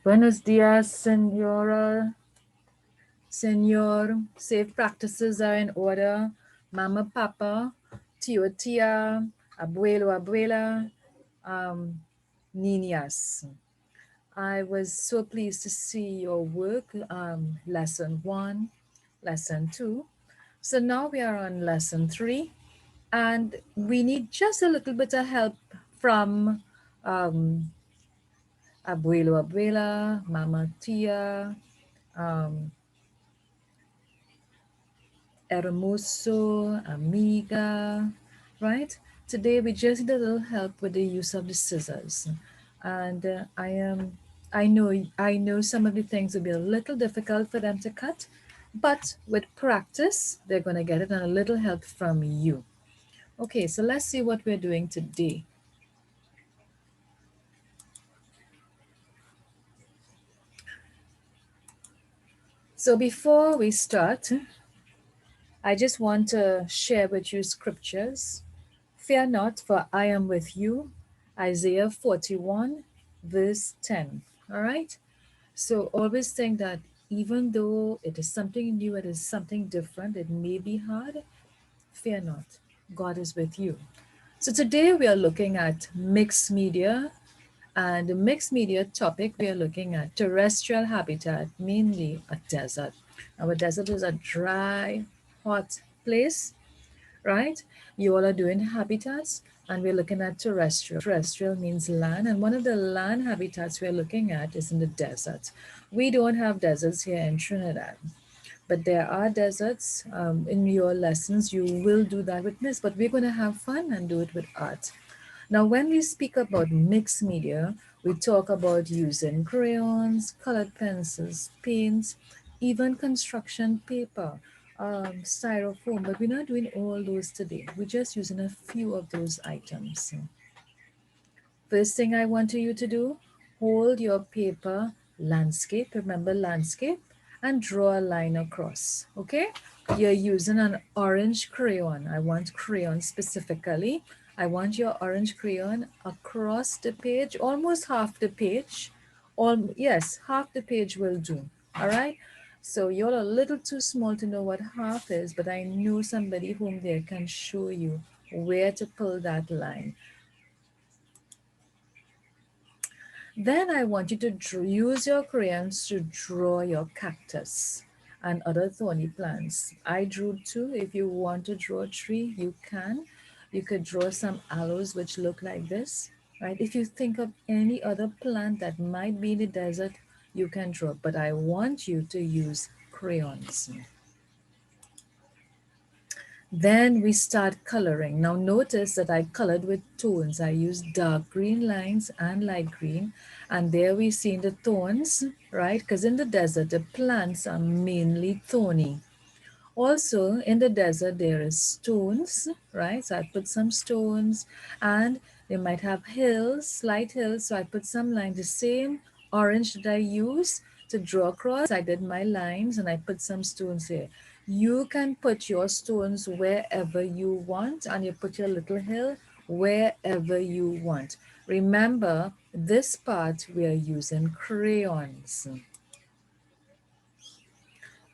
Buenos dias, senora, senor. Safe practices are in order. Mama, papa, tio, tia, abuelo, abuela, um, niñas. I was so pleased to see your work, lesson 1, lesson 2. So now we are on lesson 3, and we need just a little bit of help from um, abuelo, abuela, mama, tia, um, hermoso, amiga, right? Today we just need a little help with the use of the scissors, and I know some of the things will be a little difficult for them to cut, but with practice they're gonna get it and a little help from you. Okay, so let's see what we're doing today. So before we start, I just want to share with you scriptures. Fear not, for I am with you. Isaiah 41, verse 10. All right? So always think that even though it is something new, it is something different, it may be hard, fear not. God is with you. So today we are looking at mixed media, and the mixed media topic we are looking at terrestrial habitat, mainly a desert. Our desert is a dry, hot place, right? You all are doing habitats, and we're looking at terrestrial. Terrestrial means land, and one of the land habitats we're looking at is in the desert. We don't have deserts here in Trinidad, but there are deserts. In your lessons, you will do that with Miss, but we're going to have fun and do it with art. Now, when we speak about mixed media, we talk about using crayons, colored pencils, paints, even construction paper, styrofoam, but we're not doing all those today. We're just using a few of those items. First thing I want you to do, hold your paper landscape, remember landscape, and draw a line across, okay? You're using an orange crayon. I want crayon specifically. I want your orange crayon across the page, almost half the page. Yes, half the page will do, all right? So you're a little too small to know what half is, but I know somebody whom there can show you where to pull that line. Then I want you to use your crayons to draw your cactus and other thorny plants. I drew two. If you want to draw three, you can. You could draw some aloes which look like this, right? If you think of any other plant that might be in the desert, you can draw. But I want you to use crayons. Then we start coloring. Now notice that I colored with tones. I used dark green lines and light green. And there we see the thorns, right? Because in the desert, the plants are mainly thorny. Also in the desert, there is stones, right? So I put some stones, and they might have hills, slight hills. So I put some lines, the same orange that I use to draw across. I did my lines and I put some stones here. You can put your stones wherever you want, and you put your little hill wherever you want. Remember, this part we are using crayons.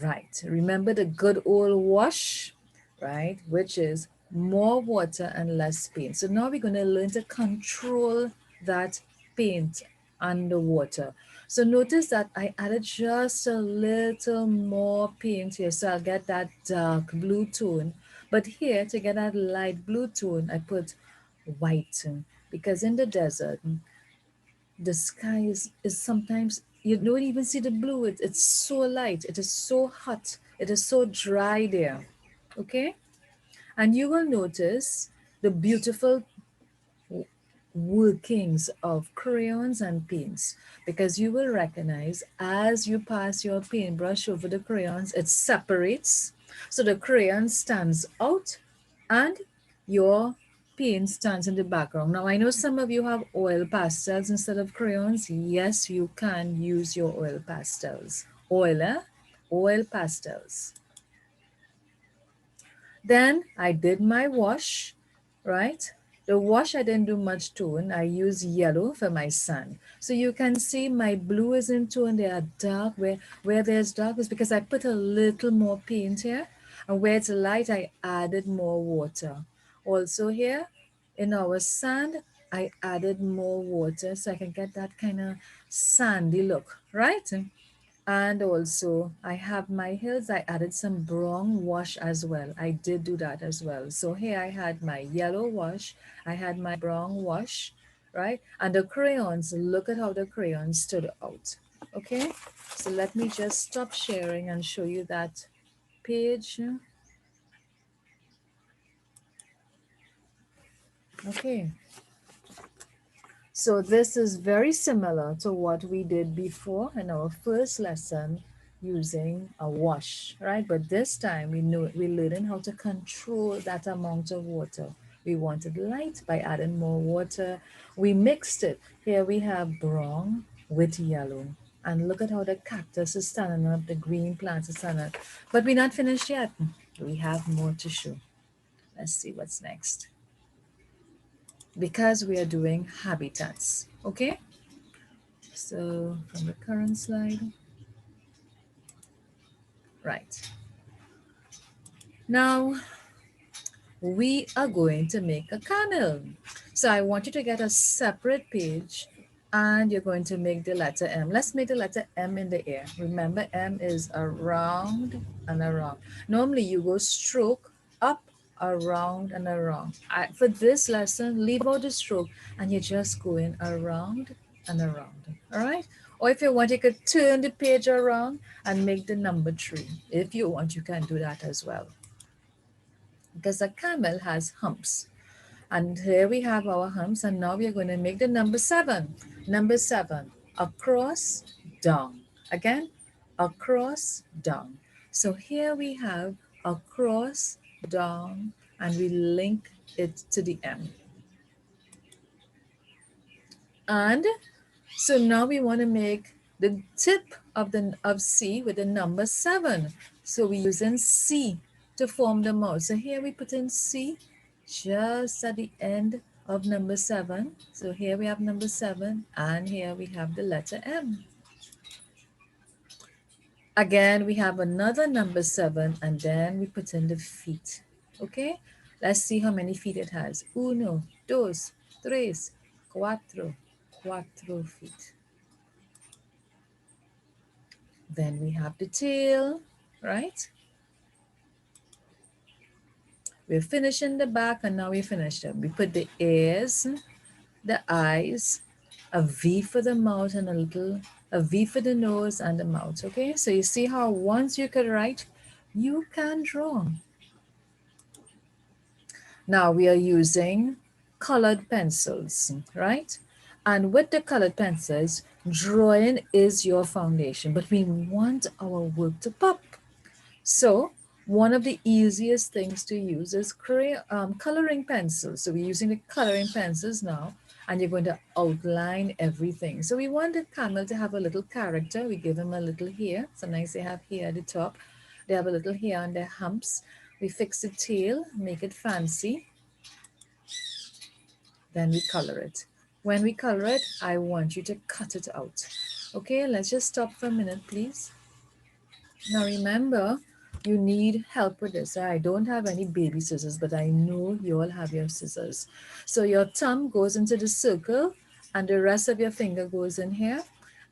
Right. Remember the good old wash, right? Which is more water and less paint. So now we're going to learn to control that paint underwater. So notice that I added just a little more paint here. So I'll get that dark blue tone. But here to get that light blue tone, I put white, because in the desert, the sky is sometimes you don't even see the blue. It's so light, it is so hot, it is so dry there, okay? And you will notice the beautiful workings of crayons and paints, because you will recognize as you pass your paintbrush over the crayons, it separates, so the crayon stands out and your paint stands in the background. Now I know some of you have oil pastels instead of crayons. Yes, you can use your oil pastels. Oil pastels. Then I did my wash, right? The wash, I didn't do much tone. I use yellow for my sand. So you can see my blue is in tone. They are dark. Where there's dark is because I put a little more paint here. And where it's light, I added more water. Also here, in our sand, I added more water so I can get that kind of sandy look, right? And also, I have my hills. I added some brown wash as well. I did do that as well. So here I had my yellow wash. I had my brown wash, right? And the crayons, look at how the crayons stood out. Okay, so let me just stop sharing and show you that page. Okay, so this is very similar to what we did before in our first lesson using a wash, right? But this time we're learning how to control that amount of water. We wanted light by adding more water. We mixed it. Here we have brown with yellow. And look at how the cactus is standing up, the green plants are standing up. But we're not finished yet. We have more to show. Let's see what's next. Because we are doing habitats, okay? So from the current slide, right. Now we are going to make a camel. So I want you to get a separate page and you're going to make the letter M. Let's make the letter M in the air. Remember, M is around and around. Normally you go stroke up, around and around. For this lesson, leave out the stroke and you're just going around and around. All right? Or if you want, you could turn the page around and make the number 3. If you want, you can do that as well. Because a camel has humps. And here we have our humps, and now we are going to make the number 7. Number 7, across, down. Again, across, down. So here we have across, down, and we link it to the M. And so now we want to make the tip of C with the number 7. So we're using C to form the mouth. So here we put in C just at the end of number 7. So here we have number 7 and here we have the letter M. Again, we have another number 7 and then we put in the feet. Okay, let's see how many feet it has. Uno, dos, tres, cuatro, cuatro feet. Then we have the tail, right? We're finishing the back and now we finished it. We put the ears, the eyes, a V for the mouth and a V for the nose and the mouth, okay? So you see how once you can write, you can draw. Now we are using colored pencils, right? And with the colored pencils, drawing is your foundation, but we want our work to pop. So one of the easiest things to use is coloring pencils. So we're using the coloring pencils now, and you're going to outline everything. So we want the camel to have a little character. We give them a little hair. Sometimes they have hair at the top. They have a little hair on their humps. We fix the tail, make it fancy. Then we color it. When we color it, I want you to cut it out. Okay, let's just stop for a minute, please. Now remember, you need help with this. I don't have any baby scissors, but I know you all have your scissors. So your thumb goes into the circle and the rest of your finger goes in here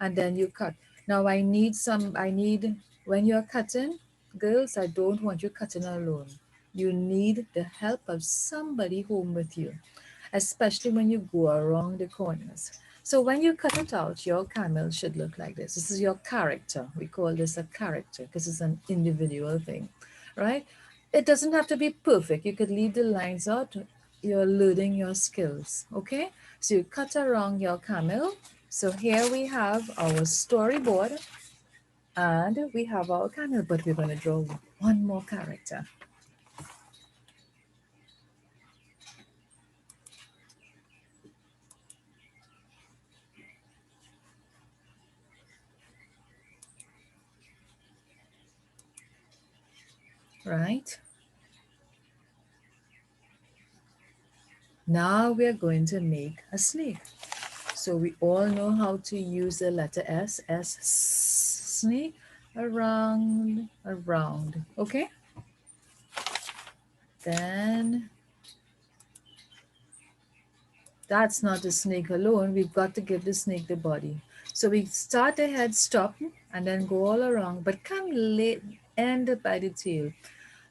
and then you cut. Now when you're cutting, girls, I don't want you cutting alone. You need the help of somebody home with you, especially when you go around the corners. So when you cut it out, your camel should look like this. This is your character. We call this a character because it's an individual thing, right? It doesn't have to be perfect. You could leave the lines out. You're learning your skills, okay? So you cut around your camel. So here we have our storyboard and we have our camel, but we're going to draw one more character. Right? Now we are going to make a snake. So we all know how to use the letter S, snake, around, around. Okay? Then that's not the snake alone. We've got to give the snake the body. So we start the head, stop, and then go all around, but come late, end by the tail.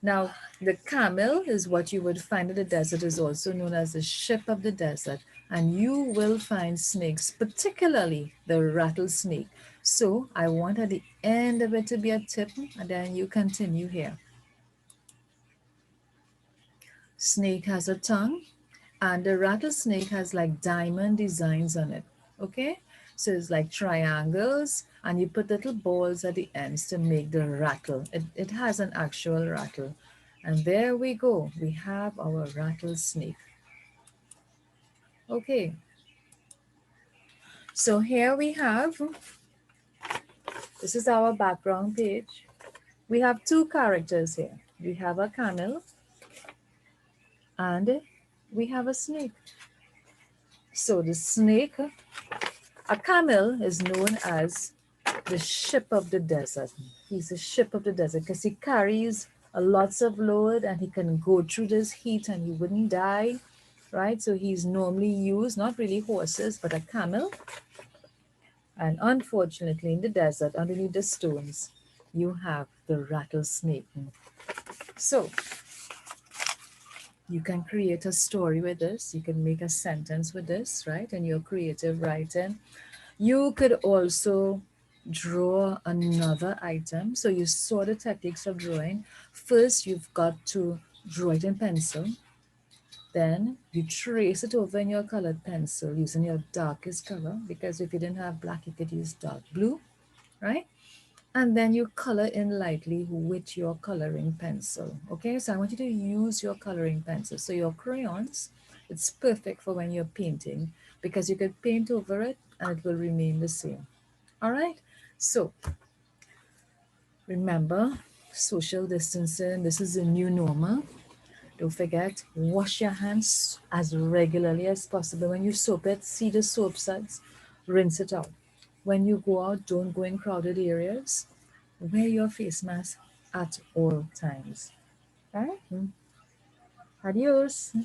Now, the camel is what you would find in the desert, is also known as the ship of the desert. And you will find snakes, particularly the rattlesnake. So I want at the end of it to be a tip, and then you continue here. Snake has a tongue, and the rattlesnake has like diamond designs on it. Okay, so it's like triangles, and you put little balls at the ends to make the rattle. It has an actual rattle. And there we go, we have our rattlesnake. Okay, so here we have, this is our background page. We have two characters here. We have a camel and we have a snake. So the snake, a camel is known as the ship of the desert. He's the ship of the desert because he carries a lots of load and he can go through this heat and he wouldn't die, right? So he's normally used, not really horses, but a camel. And unfortunately, in the desert, underneath the stones, you have the rattlesnake. So you can create a story with this. You can make a sentence with this, right? And your creative writing. You could also draw another item. So you saw the techniques of drawing. First, you've got to draw it in pencil. Then you trace it over in your colored pencil using your darkest color, because if you didn't have black, you could use dark blue, right? And then you color in lightly with your coloring pencil. Okay, so I want you to use your coloring pencil. So your crayons, it's perfect for when you're painting, because you could paint over it and it will remain the same. All right, so remember, social distancing, this is a new normal. Don't forget, wash your hands as regularly as possible. When you soap it, see the soap suds, rinse it out. When you go out, don't go in crowded areas. Wear your face mask at all times. All right? Adios.